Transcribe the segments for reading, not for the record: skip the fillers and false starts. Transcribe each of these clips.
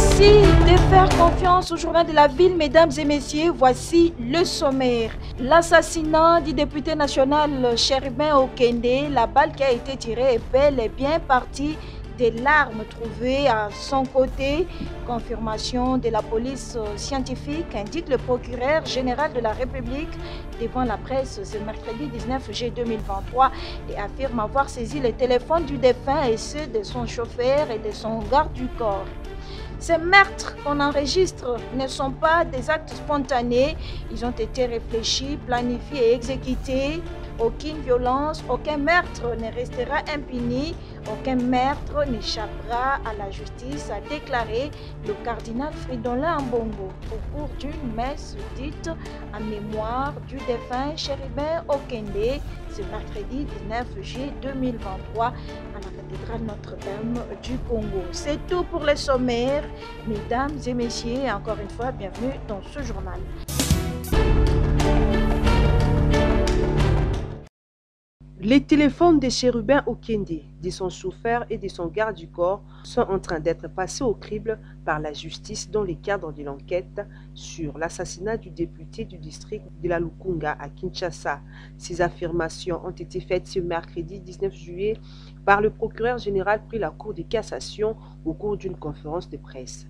Merci de faire confiance au journal de la ville, mesdames et messieurs. Voici le sommaire. L'assassinat du député national Chérubin Okende, la balle qui a été tirée est bel et bien partie des larmes trouvées à son côté. Confirmation de la police scientifique, indique le procureur général de la République devant la presse ce mercredi 19 juillet 2023 et affirme avoir saisi le téléphone du défunt et ceux de son chauffeur et de son garde du corps. Ces meurtres qu'on enregistre ne sont pas des actes spontanés, ils ont été réfléchis, planifiés et exécutés. Aucune violence, aucun meurtre ne restera impuni, aucun meurtre n'échappera à la justice, a déclaré le cardinal Fridolin Ambongo au cours d'une messe dite en mémoire du défunt Chérubin Okende ce mercredi 19 juillet 2023 à la cathédrale Notre-Dame du Congo. C'est tout pour les sommaires. Mesdames et messieurs, encore une fois, bienvenue dans ce journal. Les téléphones de Chérubin Okende, de son chauffeur et de son garde du corps sont en train d'être passés au crible par la justice dans le cadre de l'enquête sur l'assassinat du député du district de la Lukunga à Kinshasa. Ces affirmations ont été faites ce mercredi 19 juillet par le procureur général pris la Cour de cassation au cours d'une conférence de presse.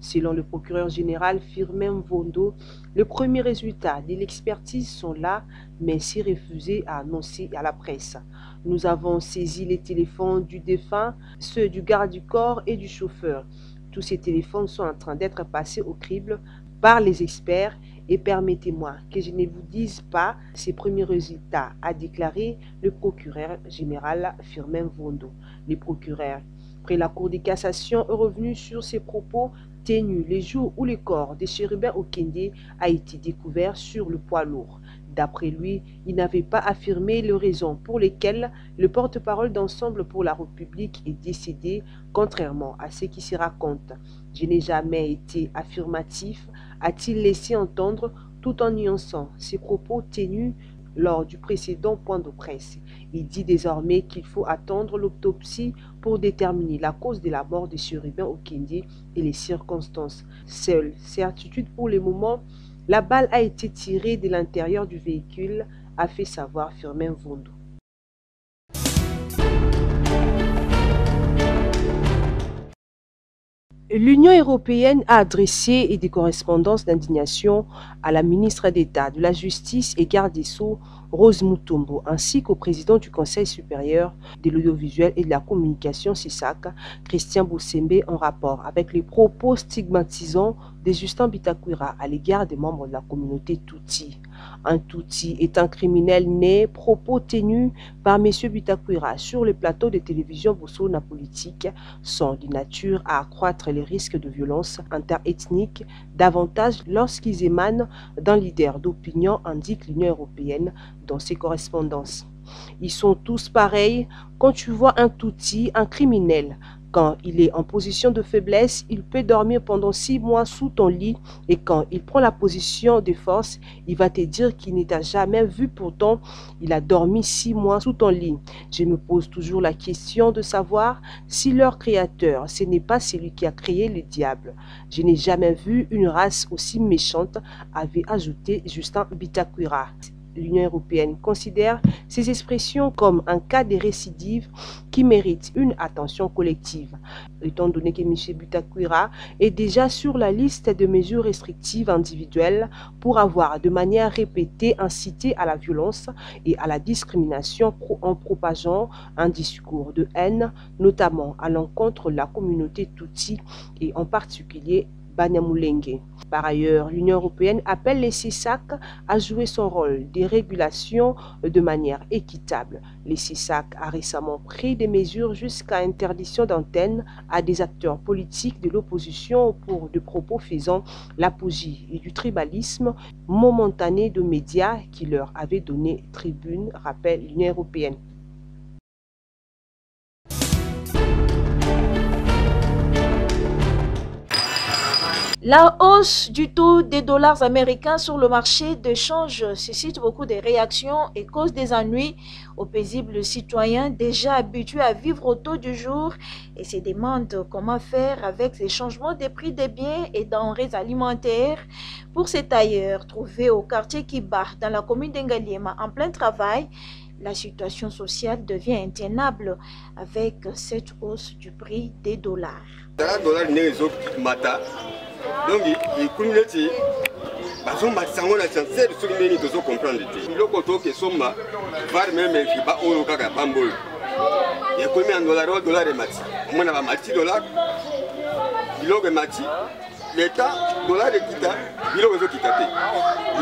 Selon le procureur général Firmin Vondo, les premiers résultats de l'expertise sont là, mais s'est refusé à annoncer à la presse. Nous avons saisi les téléphones du défunt, ceux du garde du corps et du chauffeur. Tous ces téléphones sont en train d'être passés au crible par les experts et permettez-moi que je ne vous dise pas ces premiers résultats, a déclaré le procureur général Firmin Vondo. Le procureur, après la Cour de cassation, est revenu sur ses propos tenus les jours où le corps de Chérubin Okende a été découvert sur le poids lourd. D'après lui, il n'avait pas affirmé les raisons pour lesquelles le porte-parole d'Ensemble pour la République est décédé, contrairement à ce qui se raconte. Je n'ai jamais été affirmatif, a-t-il laissé entendre, tout en nuançant ses propos tenus lors du précédent point de presse. Il dit désormais qu'il faut attendre l'autopsie pour déterminer la cause de la mort de Chérubin Okende et les circonstances. Seule certitude pour le moment, la balle a été tirée de l'intérieur du véhicule, a fait savoir Firmin Vondo. L'Union européenne a adressé des correspondances d'indignation à la ministre d'État de la Justice et garde des Sceaux, Rose Mutombo, ainsi qu'au président du Conseil supérieur de l'audiovisuel et de la communication CISAC, Christian Boussembe, en rapport avec les propos stigmatisants de Justin Bitakwira à l'égard des membres de la communauté Tutsi. Un Tutsi est un criminel né, propos tenus par M. Bitakwira sur le plateau de télévision Bossona Politique sont de nature à accroître les risques de violence interethnique davantage lorsqu'ils émanent d'un leader d'opinion, indique l'Union européenne dans ses correspondances. Ils sont tous pareils. Quand tu vois un Tutsi, un criminel, quand il est en position de faiblesse, il peut dormir pendant 6 mois sous ton lit et quand il prend la position de force, il va te dire qu'il ne t'a jamais vu, pourtant il a dormi 6 mois sous ton lit. Je me pose toujours la question de savoir si leur créateur, ce n'est pas celui qui a créé le diable. Je n'ai jamais vu une race aussi méchante, avait ajouté Justin Bitakwira. L'Union européenne considère ces expressions comme un cas de récidive qui mérite une attention collective. Étant donné que M. Bitakwira est déjà sur la liste de mesures restrictives individuelles pour avoir de manière répétée incité à la violence et à la discrimination en propageant un discours de haine, notamment à l'encontre de la communauté Tutsi et en particulier Banyamulenge. Par ailleurs, l'Union européenne appelle les CISAC à jouer son rôle de régulation de manière équitable. Les CISAC a récemment pris des mesures jusqu'à interdiction d'antenne à des acteurs politiques de l'opposition pour des propos faisant l'apologie du tribalisme momentané de médias qui leur avaient donné tribune, rappelle l'Union européenne. La hausse du taux des dollars américains sur le marché de change suscite beaucoup de réactions et cause des ennuis aux paisibles citoyens déjà habitués à vivre au taux du jour et se demandent comment faire avec ces changements des prix des biens et denrées alimentaires. Pour ces tailleurs trouvés au quartier Kiba dans la commune d'Engaliema en plein travail, la situation sociale devient intenable avec cette hausse du prix des dollars. Donc, il connaît que bazo matsango na chancer de souligner ni tozo comprendre te biloko to ke somba var même ki ba oro kaka pambol et comme en dollar et mati mona ba mati dollar biloko mati l'état dollar et kita biloko zo kitate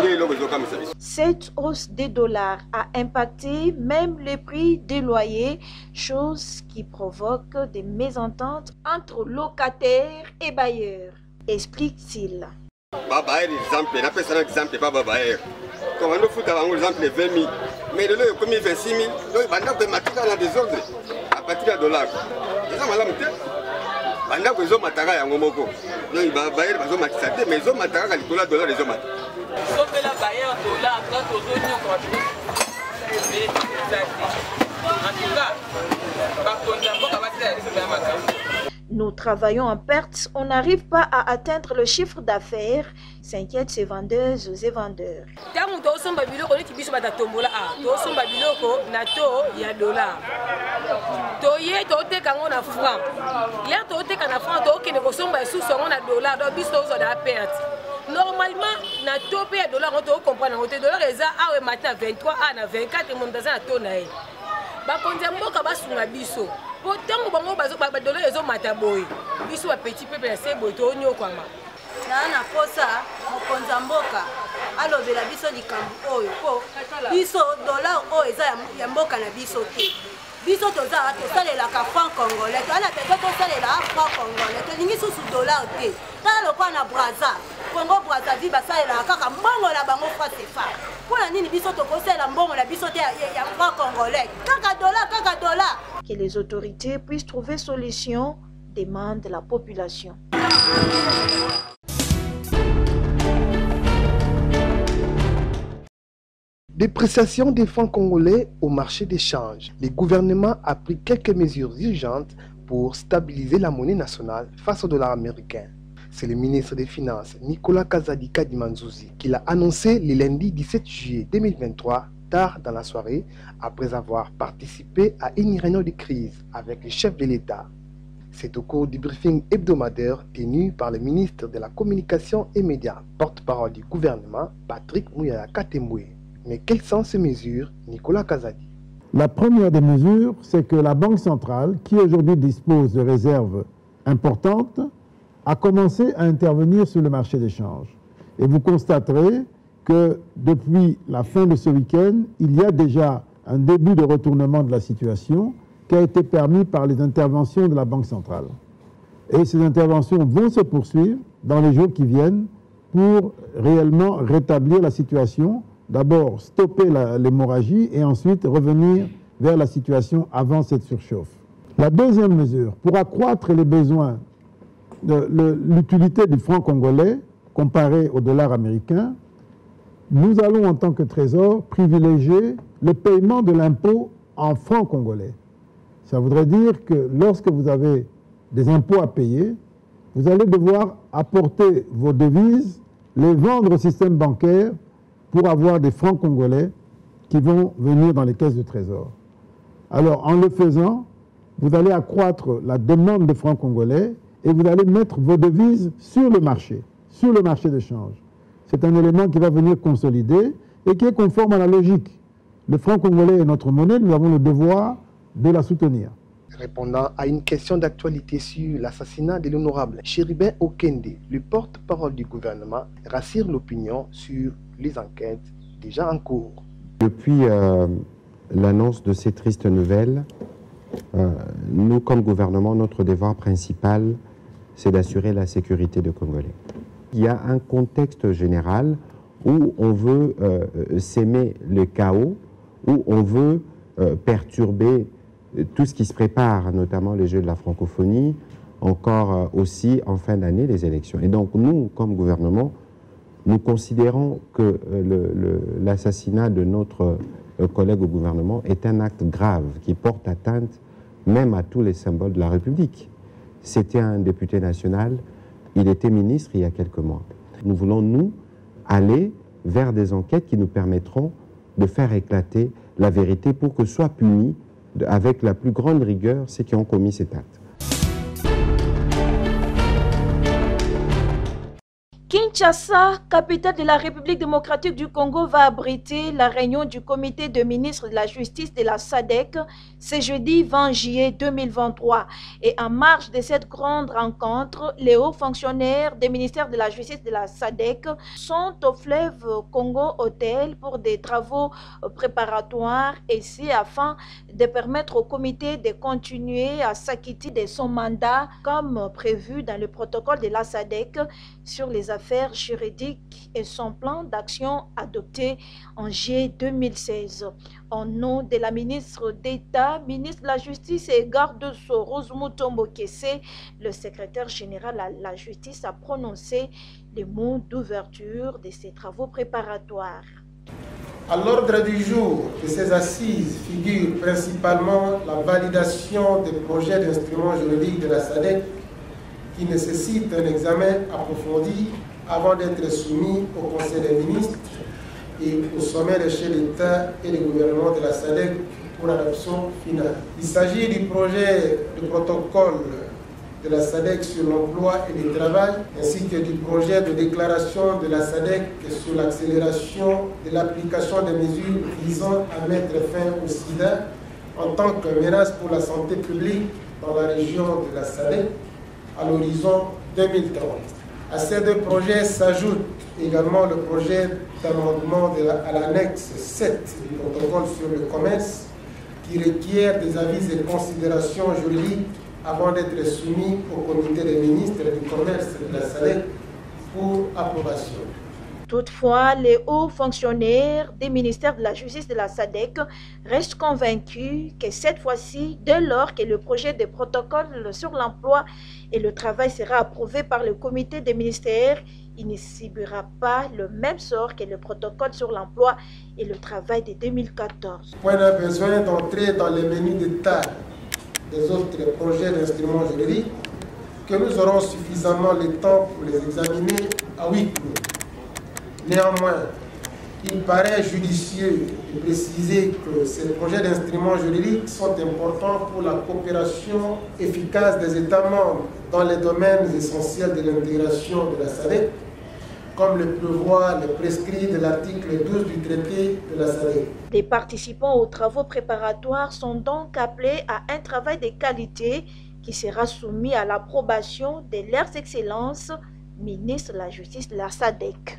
biloko zo comme ça. Cette hausse des dollars a impacté même les prix des loyers, chose qui provoque des mésententes entre locataires et bailleurs. Explique-t-il. Baba exemple, n'a pas un exemple Baba comme on fout avant exemple 20 000, mais le lot comme 26 000, donc banda de matériel dans des ordres à partir de dollars. Ils ont malade te. Banda ko zo mataka ya ngomoko. Donc Baba bazo matisate mais zo mataka ka litola dollar les zo mat. So pela bayer dollar quand ozo nyo ko. En tout cas, ba konja mboka ba tsa Nous travaillons en perte, on n'arrive pas à atteindre le chiffre d'affaires, s'inquiètent ces vendeuses et vendeurs. Normalement, na topé à dollar, on doit comprendre. On dollar est à matin 23, à 24, mon bazar à tonner. Ba konzambo ka basunga biso. Potango bango bazo ba dollar ezo mataboy. Biso ba petit peuple ya sebo to nyokwama. Na posa mo konzamboka. Alobela biso likambu oyo po. Biso dollar o eza ya mboka na biso te. Biso toza to salela ka franc congolais. Ana peko to salela franc congolais. To lingi susu dollar te. Tala lokwa na Brazza. Congo Brazzaville basalela kaka mbongo la bango franc CFA. Pona nini biso to kosela mbongo la biso te ya franc congolais. Kaka dollar. Que les autorités puissent trouver solution, demande la population. Dépréciation des francs congolais au marché d'échange. Le gouvernement a pris quelques mesures urgentes pour stabiliser la monnaie nationale face au dollar américain. C'est le ministre des Finances, Nicolas Kazadi Kadimanzouzi, qui l'a annoncé le lundi 17 juillet 2023, tard dans la soirée, après avoir participé à une réunion de crise avec le chef de l'État. C'est au cours du briefing hebdomadaire tenu par le ministre de la Communication et Médias, porte-parole du gouvernement, Patrick Mouyaya Katemboué. Mais quelles sont ces mesures, Nicolas Kazadi? La première des mesures, c'est que la Banque centrale, qui aujourd'hui dispose de réserves importantes, a commencé à intervenir sur le marché d'échange. Et vous constaterez que depuis la fin de ce week-end, il y a déjà un début de retournement de la situation qui a été permis par les interventions de la Banque centrale. Et ces interventions vont se poursuivre dans les jours qui viennent pour réellement rétablir la situation, d'abord stopper l'hémorragie et ensuite revenir vers la situation avant cette surchauffe. La deuxième mesure, pour accroître les besoins de l'utilité du franc congolais comparé au dollar américain, nous allons en tant que Trésor privilégier le paiement de l'impôt en francs congolais. Ça voudrait dire que lorsque vous avez des impôts à payer, vous allez devoir apporter vos devises, les vendre au système bancaire pour avoir des francs congolais qui vont venir dans les caisses du Trésor. Alors en le faisant, vous allez accroître la demande de francs congolais et vous allez mettre vos devises sur le marché d'échange. C'est un élément qui va venir consolider et qui est conforme à la logique. Le franc congolais est notre monnaie, nous avons le devoir de la soutenir. Répondant à une question d'actualité sur l'assassinat de l'honorable Chéribin Okende, le porte-parole du gouvernement rassure l'opinion sur les enquêtes déjà en cours. Depuis l'annonce de ces tristes nouvelles, nous, comme gouvernement, notre devoir principal, c'est d'assurer la sécurité des Congolais. Il y a un contexte général où on veut s'aimer le chaos, où on veut perturber tout ce qui se prépare, notamment les Jeux de la francophonie, encore aussi en fin d'année les élections. Et donc nous, comme gouvernement, nous considérons que l'assassinat de notre collègue au gouvernement est un acte grave qui porte atteinte même à tous les symboles de la République. C'était un député national, il était ministre il y a quelques mois. Nous voulons, nous, aller vers des enquêtes qui nous permettront de faire éclater la vérité pour que soient punis avec la plus grande rigueur ceux qui ont commis cet acte. Kinshasa, capitale de la République démocratique du Congo, va abriter la réunion du comité de ministres de la justice de la SADC ce jeudi 20 juillet 2023. Et en marge de cette grande rencontre, les hauts fonctionnaires des ministères de la justice de la SADC sont au fleuve Congo Hôtel pour des travaux préparatoires ici afin de permettre au comité de continuer à s'acquitter de son mandat comme prévu dans le protocole de la SADC sur les affaires juridiques et son plan d'action adopté en juillet 2016. Au nom de la ministre d'État, ministre de la Justice et garde-sceaux Rose Mutombo Kessé, le secrétaire général à la Justice a prononcé les mots d'ouverture de ces travaux préparatoires. À l'ordre du jour de ces assises figure principalement la validation des projets d'instruments juridiques de la SADC qui nécessitent un examen approfondi avant d'être soumis au Conseil des ministres et au sommet des chefs d'État et de gouvernement de la SADC pour l'adoption finale. Il s'agit du projet de protocole de la SADC sur l'emploi et le travail, ainsi que du projet de déclaration de la SADC sur l'accélération de l'application des mesures visant à mettre fin au sida en tant que menace pour la santé publique dans la région de la SADC à l'horizon 2030. À ces deux projets s'ajoute également le projet d'amendement à l'annexe 7 du protocole sur le commerce qui requiert des avis et considérations juridiques avant d'être soumis au comité des ministres du commerce de la SADC pour approbation. Toutefois, les hauts fonctionnaires des ministères de la Justice de la SADC restent convaincus que cette fois-ci, dès lors que le projet de protocole sur l'emploi et le travail sera approuvé par le comité des ministères, il ne subira pas le même sort que le protocole sur l'emploi et le travail de 2014. On a besoin d'entrer dans les menus détails des autres projets d'instruments juridiques que nous aurons suffisamment le temps pour les examiner à huis clos. Néanmoins, il paraît judicieux de préciser que ces projets d'instruments juridiques sont importants pour la coopération efficace des États membres dans les domaines essentiels de l'intégration de la SADC, comme le prévoit le prescrit de l'article 12 du traité de la SADC. Les participants aux travaux préparatoires sont donc appelés à un travail de qualité qui sera soumis à l'approbation de leurs excellences, ministres de la Justice de la SADC.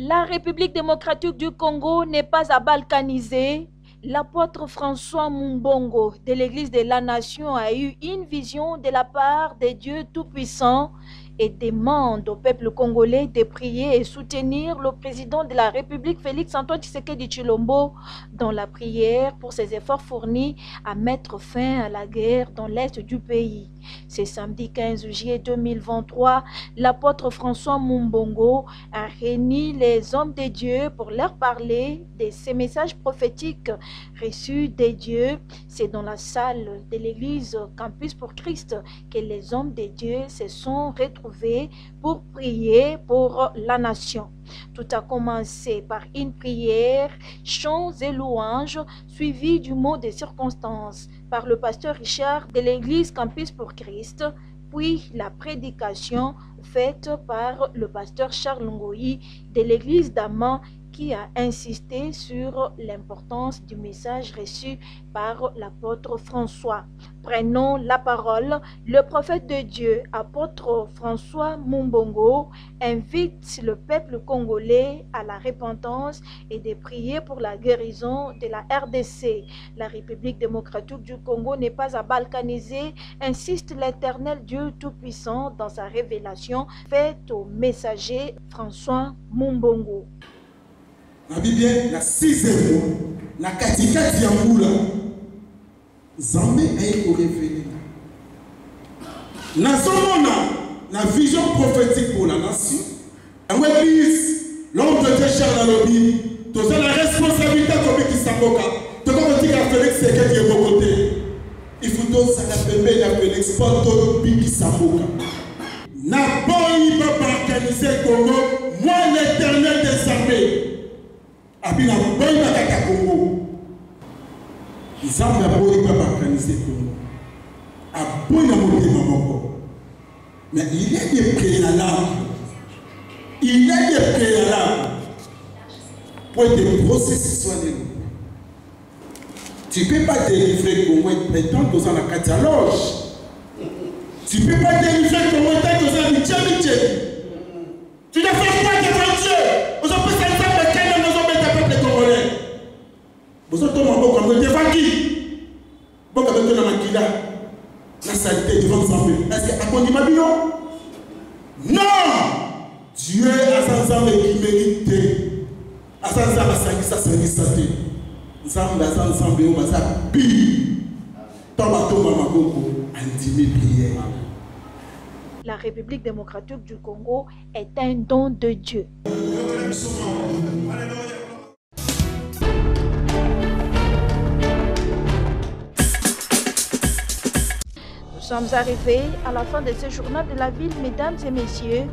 La République démocratique du Congo n'est pas à balkaniser. L'apôtre François Mumbongo de l'Église de la Nation a eu une vision de la part de Dieu Tout-Puissant et demande au peuple congolais de prier et soutenir le président de la République, Félix Antoine Tshisekedi Tshilombo, dans la prière pour ses efforts fournis à mettre fin à la guerre dans l'est du pays. Ce samedi 15 juillet 2023, l'apôtre François Mumbongo a réuni les hommes de Dieu pour leur parler de ces messages prophétiques reçus des dieux. C'est dans la salle de l'église Campus pour Christ que les hommes de Dieu se sont retrouvés pour prier pour la nation. Tout a commencé par une prière, chants et louanges, suivis du mot de circonstance par le pasteur Richard de l'église Campus pour Christ, puis la prédication faite par le pasteur Charles Ngoyi de l'église d'Amman, qui a insisté sur l'importance du message reçu par l'apôtre François. Prenons la parole. Le prophète de Dieu, apôtre François Mumbongo, invite le peuple congolais à la repentance et de prier pour la guérison de la RDC. La République démocratique du Congo n'est pas à balkaniser, insiste l'Éternel Dieu Tout-Puissant dans sa révélation faite au messager François Mumbongo. La Bible, la 6e mois, la katikati ya mbula, Zambé aye ko révéler. Nazomona la vision prophétique pour la nation. En église, l'homme de Dieu Charles Alobi, tu as la responsabilité comme qui s'amboka. Tu as dit à Félix Sekedi est bon côté. Il faut donc ça la permet à Félix pas tout qui s'amboka. N'a pas eu pas organiser Congo, moi l'Éternel des armées. Abina boy bakata Congo. Zambé a boy pas organiser Congo. A boy na monter mamoko. Mais il y a des préalables. Il y a des préalables pour que le processus soit délivré. Tu ne peux pas délivrer Congo et prétendre dans la cataloge. Tu ne peux pas délivrer Congo et prétendre dans la tchémiché. Tu ne fais pas devant Dieu. Vous avez fait ça avec quel nous avons mis le peuple congolais. Vous avez dit devant qui? Vous avez dit devant qui là? La saleté devant Zambé. Est-ce que Akondi Mabino? Non! Dieu a sa Zambé qui mérite. A sa Zambé sa santé. Zambé a sa Zambé ou sa pi. Tomba tomba maboko. Intime prière. La République démocratique du Congo est un don de Dieu. Nous sommes arrivés à la fin de ce journal de la ville, mesdames et messieurs.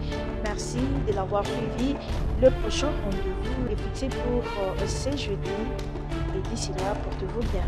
Merci de l'avoir suivi. Le prochain rendez-vous est fixé pour ce jeudi. Et d'ici là, portez-vous bien.